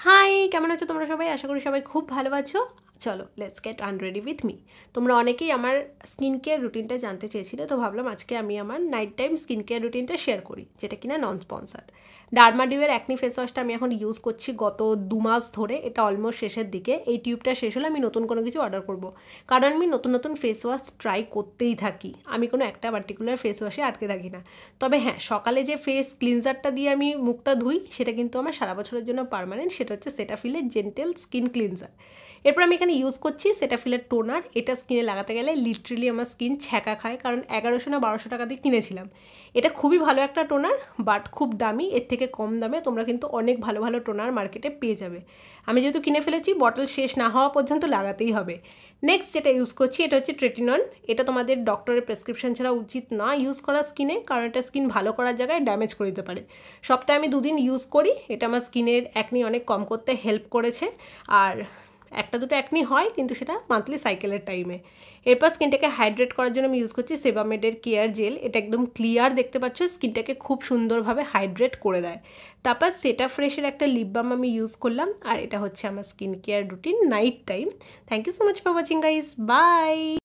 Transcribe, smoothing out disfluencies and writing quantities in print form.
High, কেমন আছো তোমরা সবাই? আশা করি সবাই খুব ভালো আছো। চলো let's get unready with me. তোমরা অনেকেই আমার স্কিন কেয়ার রুটিনটা জানতে চেয়েছিলে, তো ভাবলাম আজকে আমি আমার নাইট টাইম স্কিন কেয়ার রুটিনটা শেয়ার করি, যেটা কিনা নন স্পন্সার্ড। ডার্মাডিউয়ের অ্যাকনি ফেস ওয়াশটা আমি এখন ইউজ করছি গত 2 মাস ধরে। এটা অলমোস্ট শেষের দিকে। এই টিউবটা শেষ হলে আমি নতুন কোনো কিছু অর্ডার করব, কারণ আমি নতুন নতুন ফেস ওয়াশ ট্রাই করতেই থাকি। আমি কোনো একটা পার্টিকুলার ফেস ওয়াশে আটকে থাকি না। তবে হ্যাঁ, সকালে যে ফেস ক্লিনজারটা দিয়ে আমি মুখটা ধুই, সেটা কিন্তু আমার সারা বছরের জন্য পার্মানেন্ট। সেটা হচ্ছে সেটাফিলের জেন্টেল স্কিন ক্লিনজার। এরপর আমি এখানে ইউজ করছি সেটাফিলের টোনার। এটা স্কিনে লাগাতে গেলে লিটারেলি আমার স্কিন ছ্যাঁকা খায়, কারণ 1100 না 1200 টাকা দিয়ে কিনেছিলাম। এটা খুবই ভালো একটা টোনার, বাট খুব দামি। এর থেকে কম দামে তোমরা কিন্তু অনেক ভালো ভালো টোনার মার্কেটে পেয়ে যাবে। আমি যেহেতু কিনে ফেলেছি, বটল শেষ না হওয়া পর্যন্ত লাগাতেই হবে। নেক্সট যেটা ইউজ করছি, এটা হচ্ছে ট্রেটিনল। এটা তোমাদের ডক্টরের প্রেসক্রিপশন ছাড়া উচিত না ইউজ করা স্কিনে, কারণ এটা স্কিন ভালো করার জায়গায় ড্যামেজ করে দিতে পারে। সপ্তাহে আমি 2 দিন ইউজ করি। এটা আমার স্কিনের অ্যাকনি অনেক কম করতে হেল্প করেছে। আর একটা দুটো অ্যাকনি হয়, কিন্তু সেটা মান্থলি সাইকেলের টাইমে। এরপর স্কিনটাকে হাইড্রেট করার জন্য আমি ইউজ করছি সেবামেডের কেয়ার জেল। এটা একদম ক্লিয়ার, দেখতে পাচ্ছ, স্কিনটাকে খুব সুন্দরভাবে হাইড্রেট করে দেয়। তারপর সেটা ফ্রেশের একটা লিপ বাম আমি ইউজ করলাম। আর এটা হচ্ছে আমার skin care routine night time. Thank you so much for watching guys, by.